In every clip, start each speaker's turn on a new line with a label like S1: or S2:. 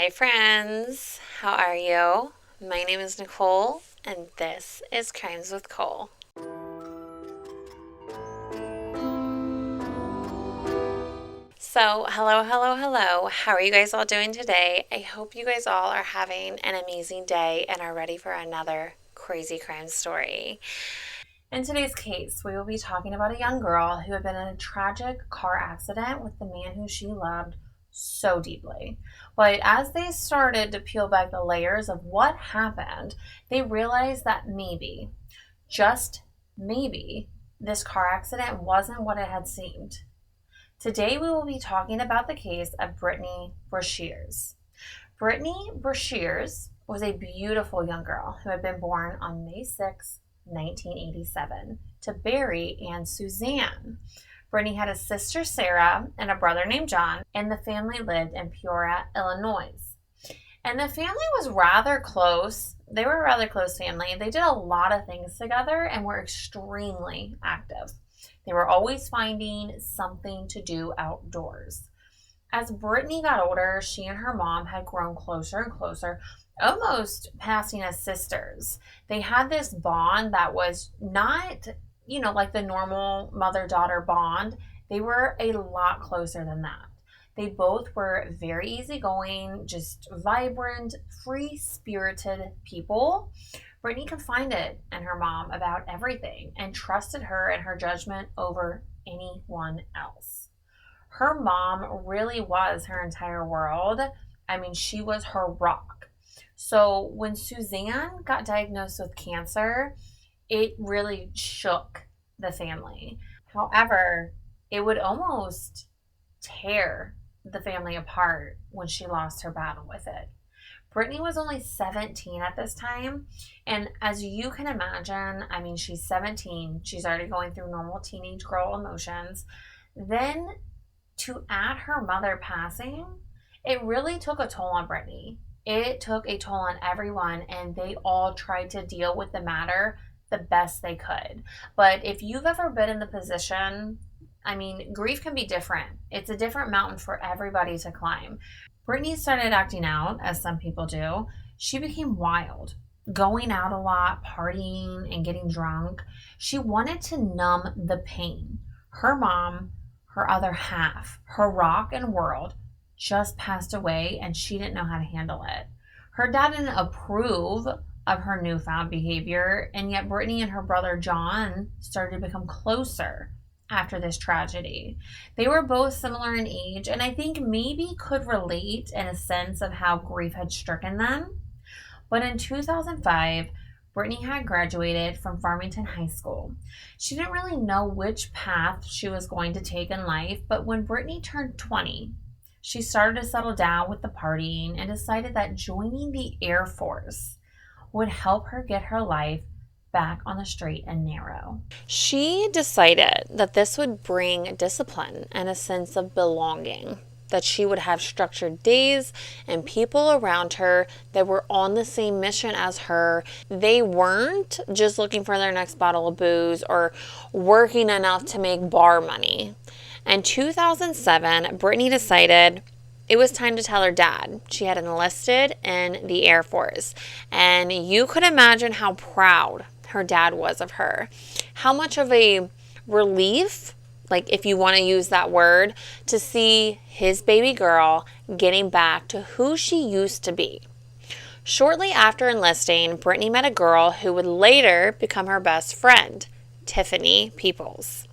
S1: Hi, friends. How are you? My name is Nicole, and this is Crimes with Cole. So, hello. How are you guys all doing today? I hope you guys all are having an amazing day and are ready for another crazy crime story. In today's case, we will be talking about a young girl who had been in a tragic car accident with the man who she loved so deeply. But as they started to peel back the layers of what happened, they realized that maybe, just maybe, this car accident wasn't what it had seemed. Today we will be talking about the case of Brittney Brashers. Brittney Brashers was a beautiful young girl who had been born on May 6, 1987, to Barry and Suzanne. Brittney had a sister, Sarah, and a brother named John, and the family lived in Peoria, Illinois. And the family was rather close. They were a rather close family. They did a lot of things together and were extremely active. They were always finding something to do outdoors. As Brittney got older, she and her mom had grown closer and closer, almost passing as sisters. They had this bond that was not, like the normal mother-daughter bond. They were a lot closer than that. They both were very easygoing, just vibrant, free-spirited people. Brittney confided in her mom about everything and trusted her and her judgment over anyone else. Her mom really was her entire world. She was her rock. So when Suzanne got diagnosed with cancer, it really shook the family. However, it would almost tear the family apart when she lost her battle with it. Brittney was only 17 at this time, and as you can imagine, she's 17. She's already going through normal teenage girl emotions. Then to add her mother passing, it really took a toll on Brittney. It took a toll on everyone, and they all tried to deal with the matter the best they could. But if you've ever been in the position, grief can be different. It's a different mountain for everybody to climb. Brittney started acting out, as some people do. She became wild, going out a lot, partying, and getting drunk. She wanted to numb the pain. Her mom, her other half, her rock and world, just passed away, and she didn't know how to handle it. Her dad didn't approve of her newfound behavior, and yet Brittney and her brother John started to become closer after this tragedy. They were both similar in age, and I think maybe could relate in a sense of how grief had stricken them. But in 2005, Brittney had graduated from Farmington High School. She didn't really know which path she was going to take in life, but when Brittney turned 20, she started to settle down with the partying and decided that joining the Air Force would help her get her life back on the straight and narrow. She decided that this would bring discipline and a sense of belonging, that she would have structured days and people around her that were on the same mission as her. They weren't just looking for their next bottle of booze or working enough to make bar money. In 2007, Brittney decided it was time to tell her dad. She had enlisted in the Air Force, and you could imagine how proud her dad was of her. How much of a relief, if you want to use that word, to see his baby girl getting back to who she used to be. Shortly after enlisting, Brittney met a girl who would later become her best friend, Tiffany Peoples.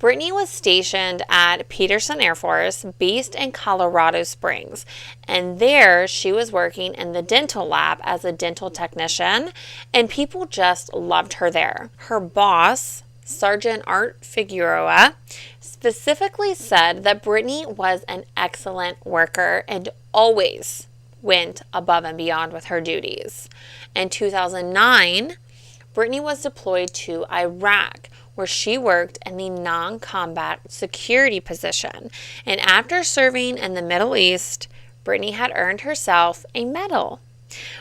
S1: Brittney was stationed at Peterson Air Force, based in Colorado Springs, and there she was working in the dental lab as a dental technician, and people just loved her there. Her boss, Sergeant Art Figueroa, specifically said that Brittney was an excellent worker and always went above and beyond with her duties. In 2009, Brittney was deployed to Iraq, where she worked in the non-combat security position. And after serving in the Middle East, Brittney had earned herself a medal.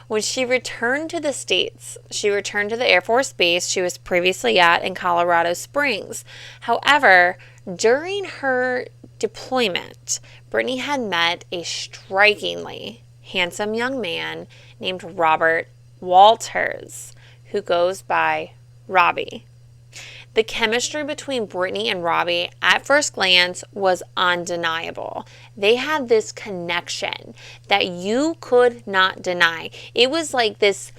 S1: When she returned to the States, she returned to the Air Force Base she was previously at in Colorado Springs. However, during her deployment, Brittney had met a strikingly handsome young man named Robert Walters, who goes by Robbie. The chemistry between Brittney and Robbie at first glance was undeniable. They had this connection that you could not deny. It was like this,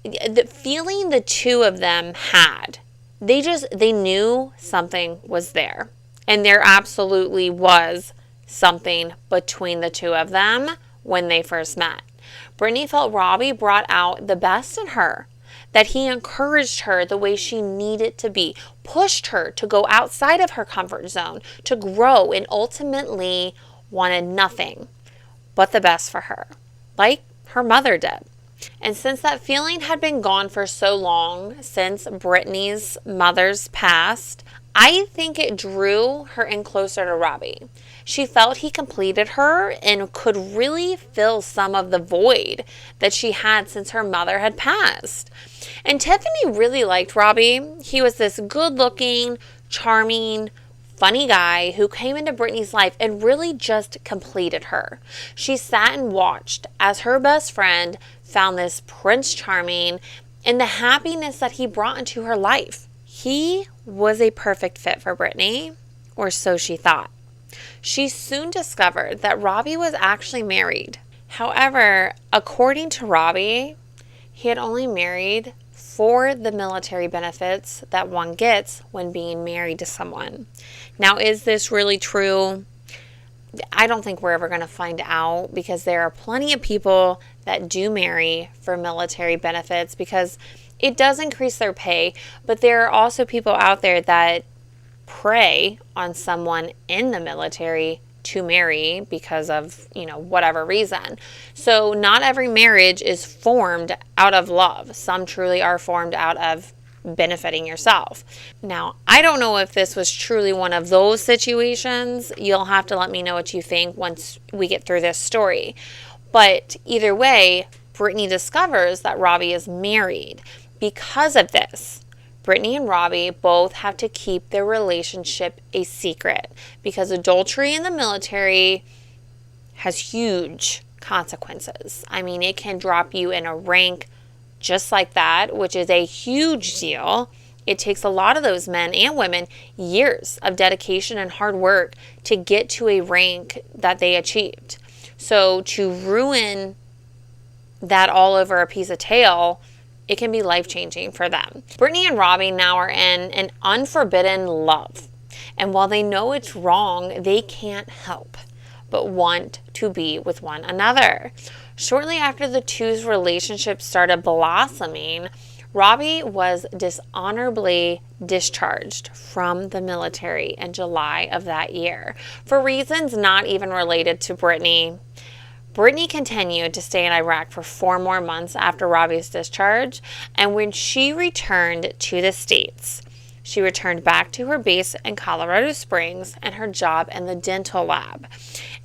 S1: the feeling the two of them had. They knew something was there. And there absolutely was something between the two of them when they first met. Brittney felt Robbie brought out the best in her, that he encouraged her the way she needed to be, pushed her to go outside of her comfort zone, to grow, and ultimately wanted nothing but the best for her, like her mother did. And since that feeling had been gone for so long, since Brittney's mother's passed, I think it drew her in closer to Robbie. She felt he completed her and could really fill some of the void that she had since her mother had passed. And Tiffany really liked Robbie. He was this good-looking, charming, funny guy who came into Brittney's life and really just completed her. She sat and watched as her best friend found this Prince Charming and the happiness that he brought into her life. He was a perfect fit for Brittney, or so she thought. She soon discovered that Robbie was actually married. However, according to Robbie, he had only married for the military benefits that one gets when being married to someone. Now, is this really true? I don't think we're ever going to find out, because there are plenty of people that do marry for military benefits because it does increase their pay, but there are also people out there that prey on someone in the military to marry because of, whatever reason. So not every marriage is formed out of love. Some truly are formed out of benefiting yourself. Now, I don't know if this was truly one of those situations. You'll have to let me know what you think once we get through this story. But either way, Brittney discovers that Robbie is married. Because of this, Brittney and Robbie both have to keep their relationship a secret, because adultery in the military has huge consequences. I mean, it can drop you in a rank just like that, which is a huge deal. It takes a lot of those men and women years of dedication and hard work to get to a rank that they achieved. So to ruin that all over a piece of tail, it can be life-changing for them. Brittney and Robbie now are in an unforbidden love. And while they know it's wrong, they can't help but want to be with one another. Shortly after the two's relationship started blossoming, Robbie was dishonorably discharged from the military in July of that year for reasons not even related to Brittney. Brittney continued to stay in Iraq for 4 more months after Robbie's discharge, and when she returned to the States, she returned back to her base in Colorado Springs and her job in the dental lab.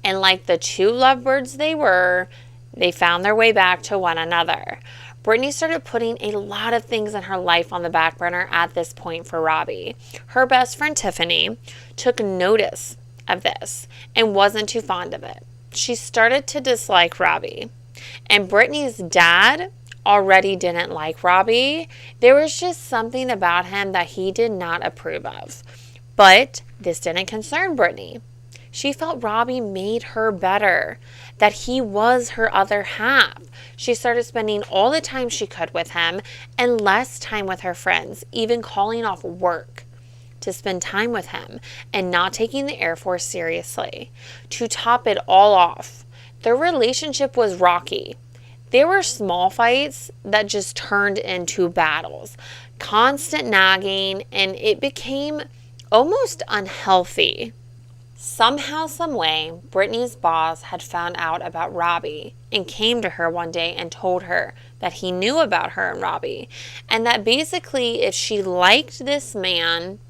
S1: And like the two lovebirds they were, they found their way back to one another. Brittney started putting a lot of things in her life on the back burner at this point for Robbie. Her best friend Tiffany took notice of this and wasn't too fond of it. She started to dislike Robbie. And Brittney's dad already didn't like Robbie. There was just something about him that he did not approve of. But this didn't concern Brittney. She felt Robbie made her better, that he was her other half. She started spending all the time she could with him and less time with her friends, even calling off work to spend time with him and not taking the Air Force seriously. To top it all off, their relationship was rocky. There were small fights that just turned into battles, constant nagging, and it became almost unhealthy. Somehow, someway, Brittney's boss had found out about Robbie and came to her one day and told her that he knew about her and Robbie, and that basically if she liked this man,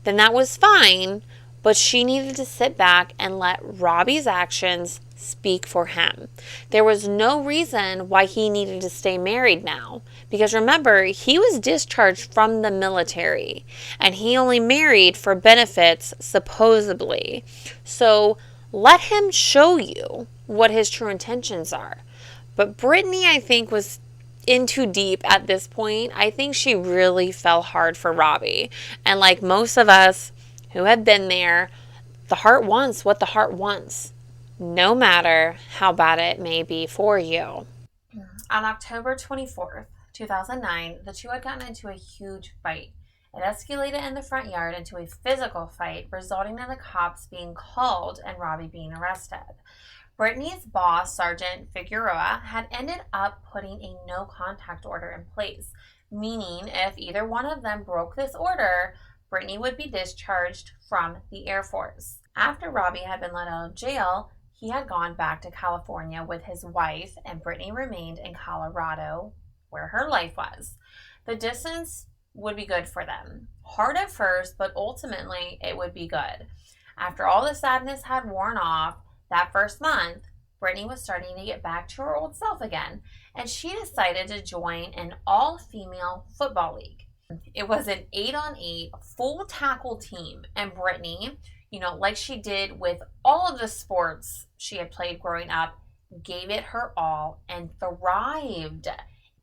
S1: then that was fine, but she needed to sit back and let Robbie's actions speak for him. There was no reason why he needed to stay married now, because remember, he was discharged from the military and he only married for benefits, supposedly. So let him show you what his true intentions are. But Brittney, I think, was in too deep at this point. I think she really fell hard for Robbie. And like most of us who have been there, the heart wants what the heart wants, no matter how bad it may be for you. On October 24th, 2009, the two had gotten into a huge fight. It escalated in the front yard into a physical fight, resulting in the cops being called and Robbie being arrested. Brittney's boss, Sergeant Figueroa, had ended up putting a no contact order in place, meaning if either one of them broke this order, Brittney would be discharged from the Air Force. After Robbie had been let out of jail, he had gone back to California with his wife, and Brittney remained in Colorado, where her life was. The distance would be good for them. Hard at first, but ultimately it would be good. After all the sadness had worn off, that first month, Brittney was starting to get back to her old self again, and she decided to join an all-female football league. It was an 8-on-8 full tackle team, and Brittney, like she did with all of the sports she had played growing up, gave it her all and thrived.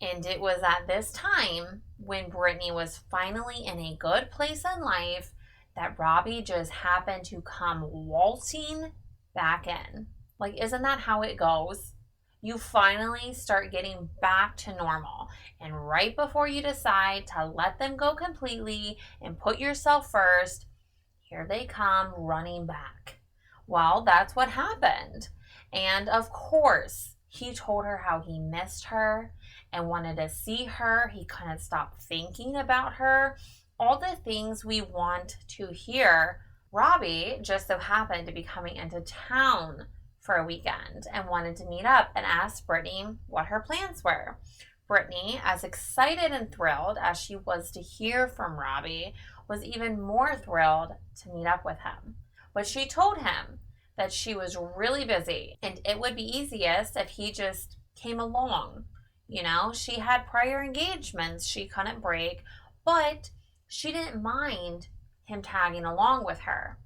S1: And it was at this time when Brittney was finally in a good place in life that Robbie just happened to come waltzing back in. Like, isn't that how it goes? You finally start getting back to normal. And right before you decide to let them go completely and put yourself first, here they come running back. Well, that's what happened. And of course, he told her how he missed her and wanted to see her. He couldn't stop thinking about her. All the things we want to hear. Robbie just so happened to be coming into town for a weekend and wanted to meet up and asked Brittney what her plans were. Brittney, as excited and thrilled as she was to hear from Robbie, was even more thrilled to meet up with him. But she told him that she was really busy and it would be easiest if he just came along. She had prior engagements she couldn't break, but she didn't mind him tagging along with her.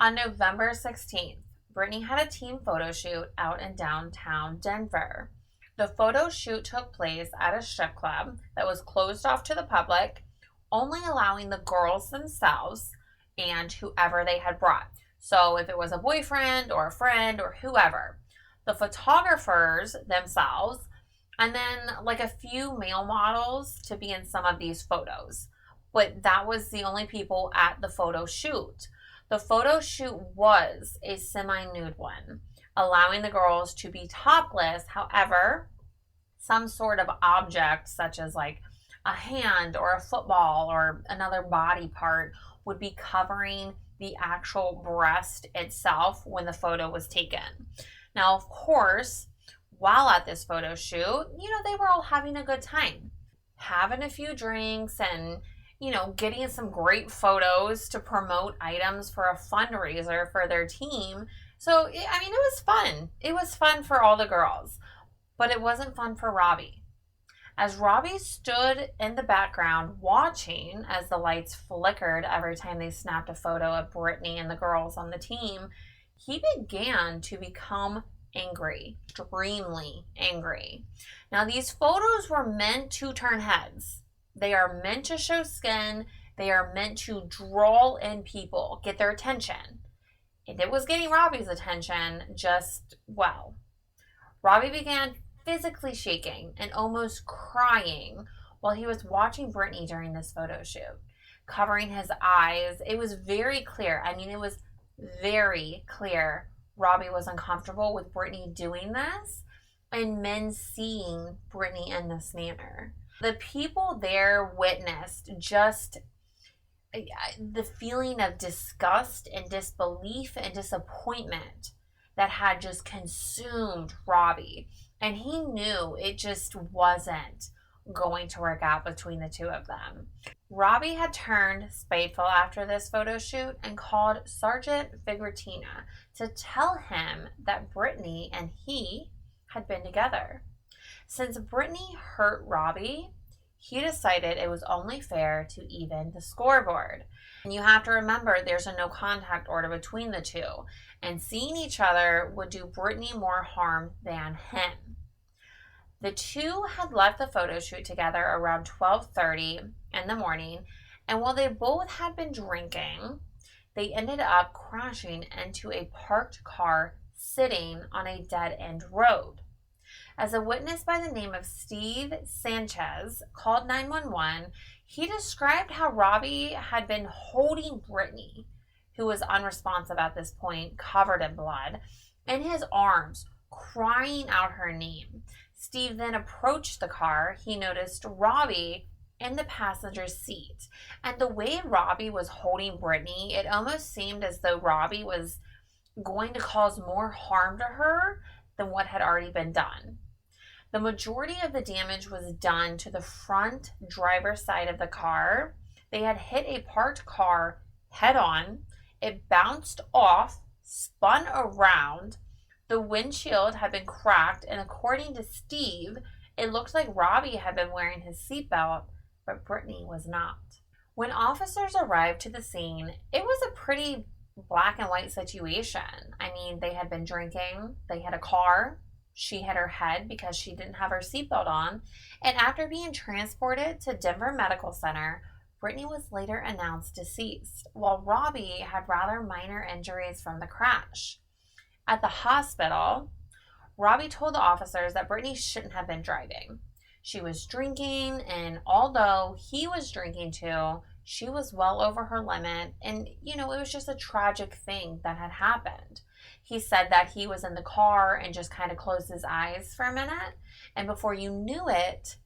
S1: On November 16th, Brittney had a team photo shoot out in downtown Denver. The photo shoot took place at a strip club that was closed off to the public, only allowing the girls themselves and whoever they had brought. So if it was a boyfriend or a friend or whoever, the photographers themselves, and then like a few male models to be in some of these photos. But that was the only people at the photo shoot. The photo shoot was a semi-nude one, allowing the girls to be topless. However, some sort of object such as like a hand or a football or another body part would be covering the actual breast itself when the photo was taken. Now, of course, while at this photo shoot, they were all having a good time, having a few drinks and getting some great photos to promote items for a fundraiser for their team. So, it was fun. It was fun for all the girls, but it wasn't fun for Robbie. As Robbie stood in the background watching as the lights flickered every time they snapped a photo of Brittney and the girls on the team, he began to become angry, extremely angry. Now, these photos were meant to turn heads. They are meant to show skin. They are meant to draw in people, get their attention. And it was getting Robbie's attention just well. Robbie began physically shaking and almost crying while he was watching Brittney during this photo shoot, covering his eyes. It was very clear. It was very clear Robbie was uncomfortable with Brittney doing this and men seeing Brittney in this manner. The people there witnessed just the feeling of disgust and disbelief and disappointment that had just consumed Robbie. And he knew it just wasn't going to work out between the two of them. Robbie had turned spiteful after this photo shoot and called Sergeant Figueroa to tell him that Brittney and he had been together. Since Brittney hurt Robbie, he decided it was only fair to even the scoreboard. And you have to remember there's a no contact order between the two, and seeing each other would do Brittney more harm than him. The two had left the photo shoot together around 12:30 in the morning, and while they both had been drinking, they ended up crashing into a parked car sitting on a dead-end road. As a witness by the name of Steve Sanchez called 911, he described how Robbie had been holding Brittney, who was unresponsive at this point, covered in blood, in his arms, crying out her name. Steve then approached the car. He noticed Robbie in the passenger seat. And the way Robbie was holding Brittney, it almost seemed as though Robbie was going to cause more harm to her than what had already been done. The majority of the damage was done to the front driver's side of the car. They had hit a parked car head on. It bounced off, spun around. The windshield had been cracked, and according to Steve, it looked like Robbie had been wearing his seatbelt, but Brittney was not. When officers arrived to the scene, it was a pretty black and white situation. I mean, they had been drinking, they had a car, she hit her head because she didn't have her seatbelt on, and after being transported to Denver Medical Center, Brittney was later announced deceased, while Robbie had rather minor injuries from the crash. At the hospital, Robbie told the officers that Brittney shouldn't have been driving. She was drinking, and although he was drinking too, she was well over her limit, and it was just a tragic thing that had happened. He said that he was in the car and just kind of closed his eyes for a minute, and before you knew it,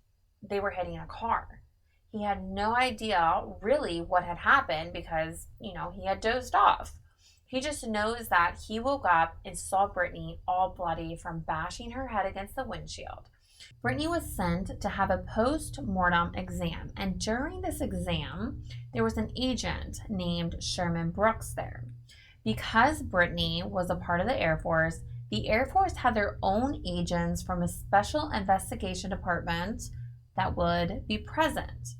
S1: they were hitting a car. He had no idea really what had happened because, he had dozed off. He just knows that he woke up and saw Brittney all bloody from bashing her head against the windshield. Brittney was sent to have a post-mortem exam, and during this exam, there was an agent named Sherman Brooks there. Because Brittney was a part of the Air Force had their own agents from a special investigation department that would be present.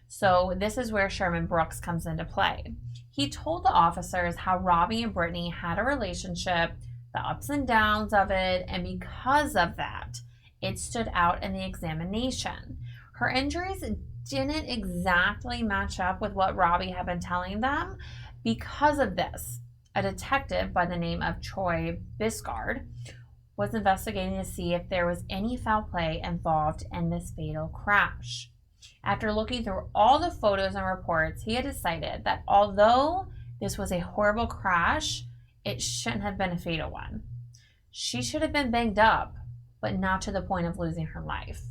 S1: So this is where Sherman Brooks comes into play. He told the officers how Robbie and Brittney had a relationship, the ups and downs of it, and because of that, it stood out in the examination. Her injuries didn't exactly match up with what Robbie had been telling them. Because of this, a detective by the name of Troy Biscard was investigating to see if there was any foul play involved in this fatal crash. After looking through all the photos and reports, he had decided that although this was a horrible crash, it shouldn't have been a fatal one. She should have been banged up, but not to the point of losing her life.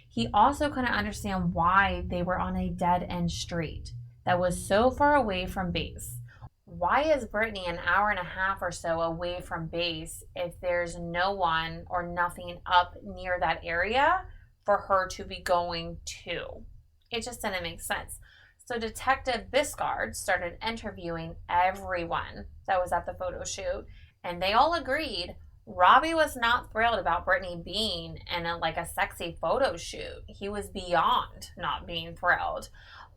S1: He also couldn't understand why they were on a dead-end street that was so far away from base. Why is Brittney an hour and a half or so away from base if there's no one or nothing up near that area for her to be going to? It just didn't make sense. So Detective Biscard started interviewing everyone that was at the photo shoot, and they all agreed Robbie was not thrilled about Brittney being in a sexy photo shoot. He was beyond not being thrilled.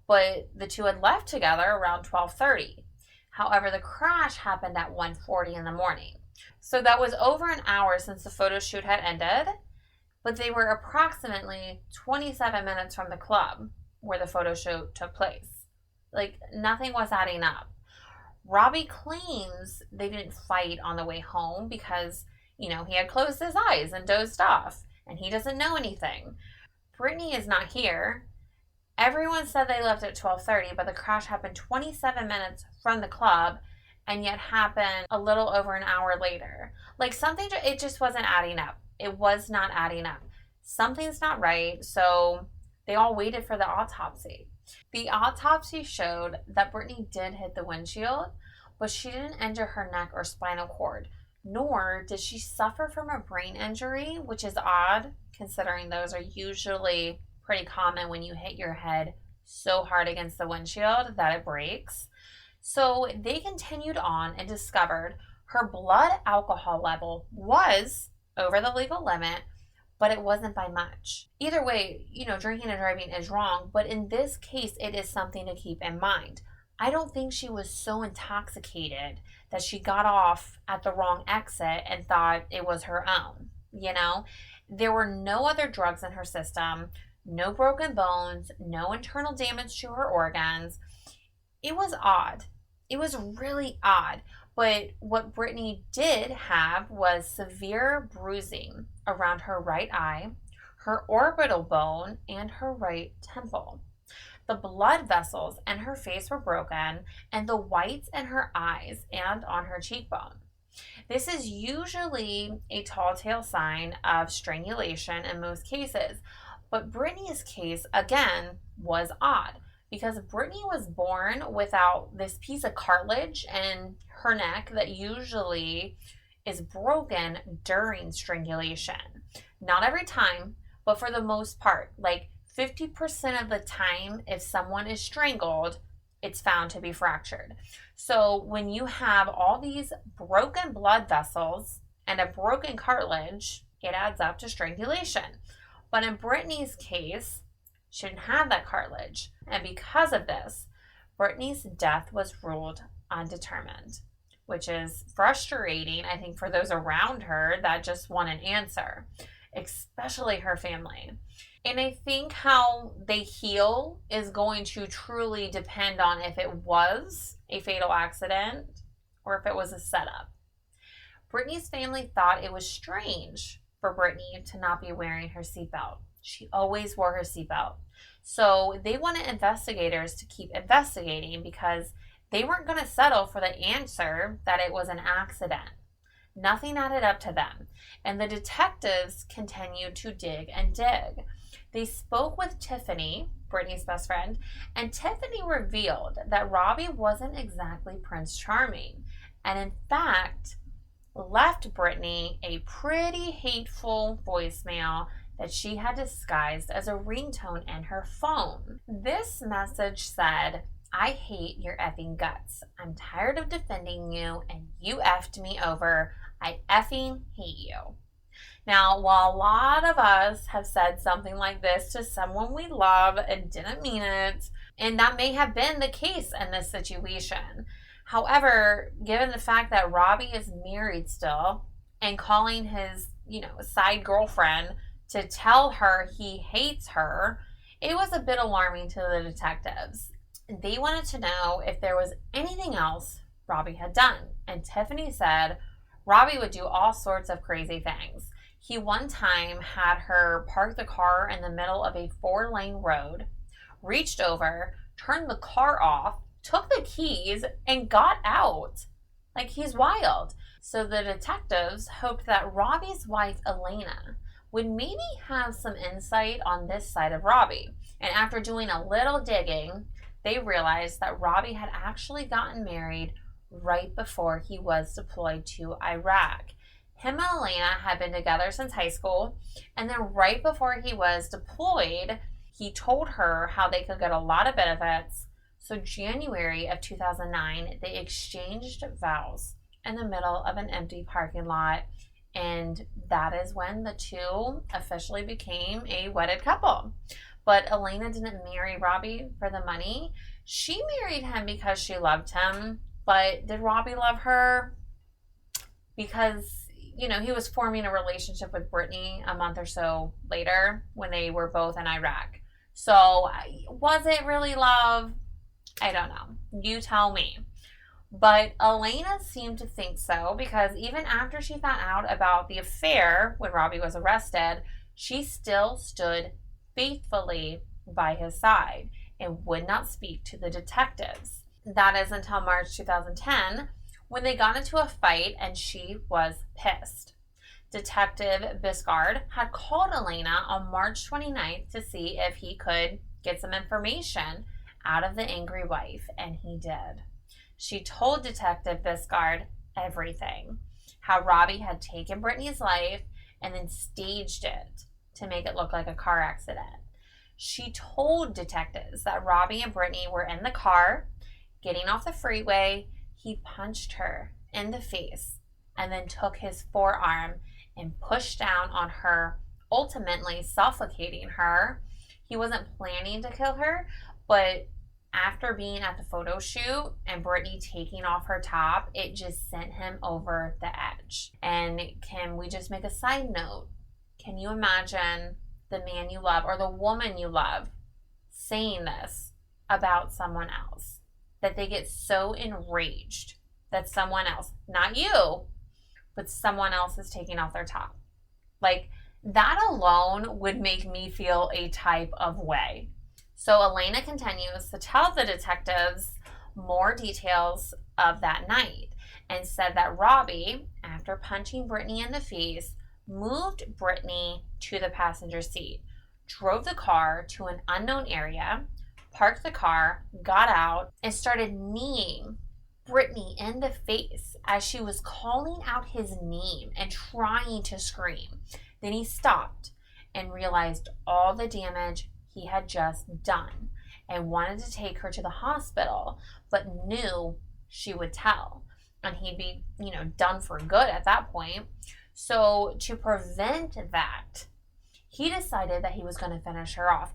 S1: But the two had left together around 12:30. However, the crash happened at 1:40 in the morning. So that was over an hour since the photo shoot had ended, but they were approximately 27 minutes from the club where the photo shoot took place. Nothing was adding up. Robbie claims they didn't fight on the way home because, he had closed his eyes and dozed off, and he doesn't know anything. Brittney is not here. Everyone said they left at 12:30, but the crash happened 27 minutes from the club and yet happened a little over an hour later. It just wasn't adding up. It was not adding up. Something's not right, so they all waited for the autopsy. The autopsy showed that Brittney did hit the windshield, but she didn't injure her neck or spinal cord, nor did she suffer from a brain injury, which is odd considering those are usually pretty common when you hit your head so hard against the windshield that it breaks. So they continued on and discovered her blood alcohol level was over the legal limit, but it wasn't by much. Either way, drinking and driving is wrong, but in this case, it is something to keep in mind. I don't think she was so intoxicated that she got off at the wrong exit and thought it was her own, There were no other drugs in her system, no broken bones, no internal damage to her organs. It was odd. It was really odd. But what Brittney did have was severe bruising around her right eye, her orbital bone, and her right temple. The blood vessels in her face were broken, and the whites in her eyes and on her cheekbone. This is usually a tall tale sign of strangulation in most cases, but Brittney's case, again, was odd because Brittney was born without this piece of cartilage in her neck that usually is broken during strangulation. Not every time, but for the most part, like 50% of the time, if someone is strangled, it's found to be fractured. So when you have all these broken blood vessels and a broken cartilage, it adds up to strangulation. But in Brittney's case, she didn't have that cartilage. And because of this, Brittney's death was ruled undetermined, which is frustrating, I think, for those around her that just want an answer, especially her family. And I think how they heal is going to truly depend on if it was a fatal accident or if it was a setup. Brittney's family thought it was strange for Brittney to not be wearing her seatbelt. She always wore her seatbelt. So they wanted investigators to keep investigating because they weren't going to settle for the answer that it was an accident. Nothing added up to them. And the detectives continued to dig and dig. They spoke with Tiffany, Brittney's best friend, and Tiffany revealed that Robbie wasn't exactly Prince Charming, and in fact, left Brittney a pretty hateful voicemail that she had disguised as a ringtone in her phone. This message said, "I hate your effing guts. I'm tired of defending you, and you effed me over. I effing hate you." Now, while a lot of us have said something like this to someone we love and didn't mean it, and that may have been the case in this situation. However, given the fact that Robbie is married still and calling his, side girlfriend to tell her he hates her, it was a bit alarming to the detectives. They wanted to know if there was anything else Robbie had done. And Tiffany said Robbie would do all sorts of crazy things. He one time had her park the car in the middle of a 4-lane road, reached over, turned the car off, took the keys, and got out. Like, he's wild. So the detectives hoped that Robbie's wife, Elena, would maybe have some insight on this side of Robbie. And after doing a little digging, they realized that Robbie had actually gotten married right before he was deployed to Iraq. Him and Elena had been together since high school, and then right before he was deployed, he told her how they could get a lot of benefits. So January of 2009, they exchanged vows in the middle of an empty parking lot, and that is when the two officially became a wedded couple. But Elena didn't marry Robbie for the money. She married him because she loved him. But did Robbie love her? Because, he was forming a relationship with Brittney a month or so later when they were both in Iraq. So was it really love? I don't know. You tell me. But Elena seemed to think so because even after she found out about the affair when Robbie was arrested, she still stood faithfully by his side and would not speak to the detectives. That is until March 2010 when they got into a fight and she was pissed. Detective Biscard had called Elena on March 29th to see if he could get some information out of the angry wife, and he did. She told Detective Biscard everything, how Robbie had taken Brittney's life and then staged it to make it look like a car accident. She told detectives that Robbie and Brittney were in the car, getting off the freeway. He punched her in the face and then took his forearm and pushed down on her, ultimately suffocating her. He wasn't planning to kill her, but after being at the photo shoot and Brittney taking off her top, it just sent him over the edge. And can we just make a side note? Can you imagine the man you love or the woman you love saying this about someone else? That they get so enraged that someone else, not you, but someone else is taking off their top. Like, that alone would make me feel a type of way. So Elena continues to tell the detectives more details of that night and said that Robbie, after punching Brittney in the face, moved Brittney to the passenger seat, drove the car to an unknown area, parked the car, got out, and started kneeing Brittney in the face as she was calling out his name and trying to scream. Then he stopped and realized all the damage he had just done and wanted to take her to the hospital, but knew she would tell and he'd be, done for good at that point. So to prevent that, he decided that he was going to finish her off.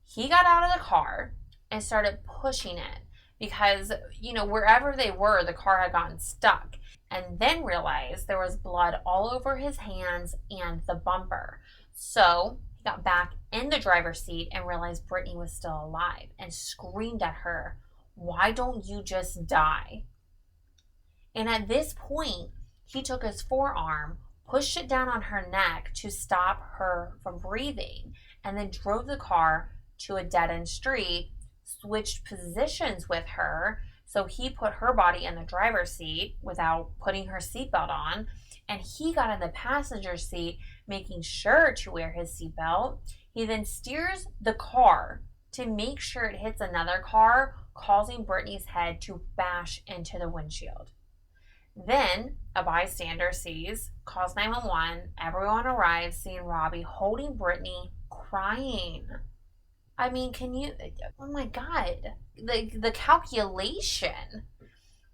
S1: He got out of the car and started pushing it because, wherever they were, the car had gotten stuck, and then realized there was blood all over his hands and the bumper. So he got back in the driver's seat and realized Brittney was still alive and screamed at her, "Why don't you just die?" And at this point, he took his forearm, pushed it down on her neck to stop her from breathing, and then drove the car to a dead-end street, switched positions with her. So he put her body in the driver's seat without putting her seatbelt on, and he got in the passenger seat, making sure to wear his seatbelt. He then steers the car to make sure it hits another car, causing Brittney's head to bash into the windshield. Then a bystander sees, calls 911. Everyone arrives, seeing Robbie holding Brittney, crying. I mean, oh my God, the calculation.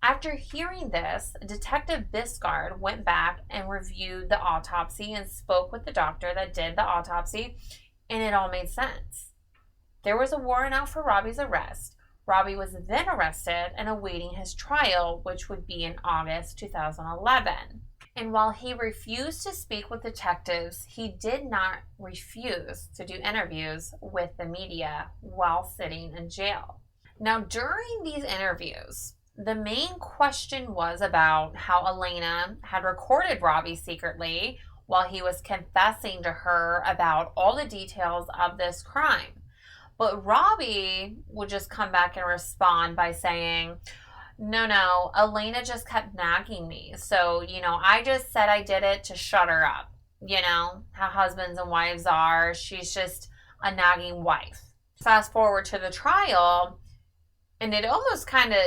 S1: After hearing this, Detective Biscard went back and reviewed the autopsy and spoke with the doctor that did the autopsy, and it all made sense. There was a warrant out for Robbie's arrest. Robbie was then arrested and awaiting his trial, which would be in August 2011. And while he refused to speak with detectives, he did not refuse to do interviews with the media while sitting in jail. Now, during these interviews, the main question was about how Elena had recorded Robbie secretly while he was confessing to her about all the details of this crime. But Robbie would just come back and respond by saying, No, Elena just kept nagging me. So, I just said I did it to shut her up. How husbands and wives are. She's just a nagging wife. Fast forward to the trial, and it almost kind of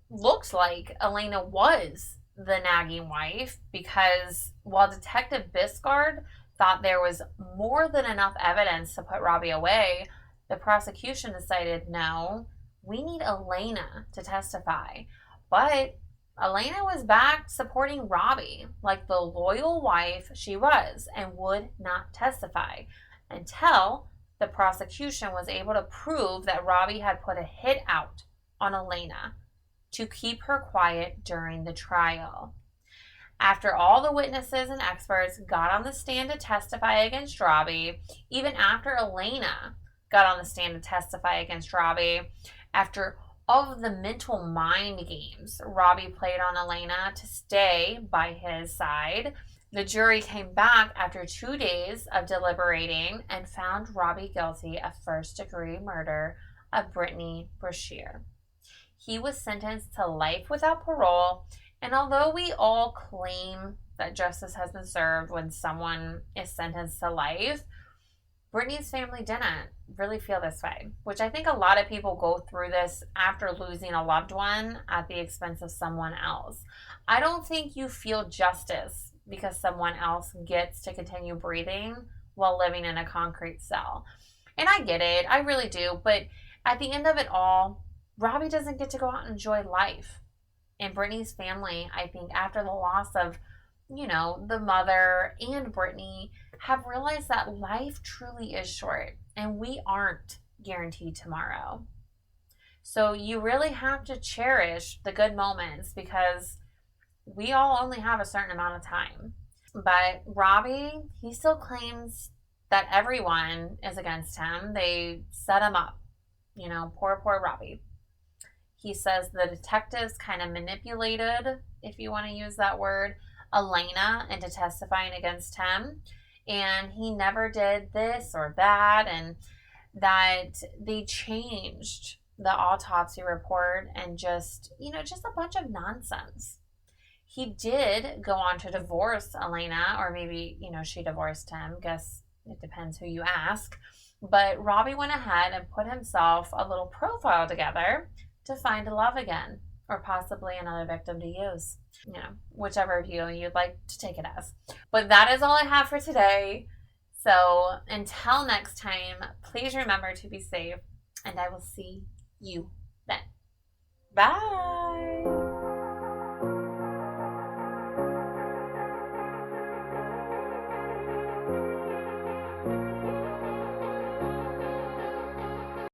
S1: looked like Elena was the nagging wife, because while Detective Biscard thought there was more than enough evidence to put Robbie away, the prosecution decided, no, we need Elena to testify. But Elena was back supporting Robbie like the loyal wife she was, and would not testify until the prosecution was able to prove that Robbie had put a hit out on Elena to keep her quiet during the trial. After all the witnesses and experts got on the stand to testify against Robbie, even after Elena got on the stand to testify against Robbie, after all of the mental mind games Robbie played on Elena to stay by his side, the jury came back after 2 days of deliberating and found Robbie guilty of first-degree murder of Brittney Brashers. He was sentenced to life without parole, and although we all claim that justice has been served when someone is sentenced to life, Brittney's family didn't really feel this way, which I think a lot of people go through this after losing a loved one at the expense of someone else. I don't think you feel justice because someone else gets to continue breathing while living in a concrete cell. And I get it, I really do, but at the end of it all, Robbie doesn't get to go out and enjoy life. And Brittney's family, I think, after the loss of, the mother and Brittney, have realized that life truly is short and we aren't guaranteed tomorrow. So you really have to cherish the good moments, because we all only have a certain amount of time. But Robbie, he still claims that everyone is against him. They set him up. Poor Robbie. He says the detectives kind of manipulated, if you want to use that word, Elena into testifying against him. And he never did this or that, and that they changed the autopsy report and just a bunch of nonsense. He did go on to divorce Elena, or maybe, she divorced him. Guess it depends who you ask. But Robbie went ahead and put himself a little profile together to find love again, or possibly another victim to use. Whichever view you'd like to take it as. But that is all I have for today. So until next time, please remember to be safe, and I will see you then. Bye.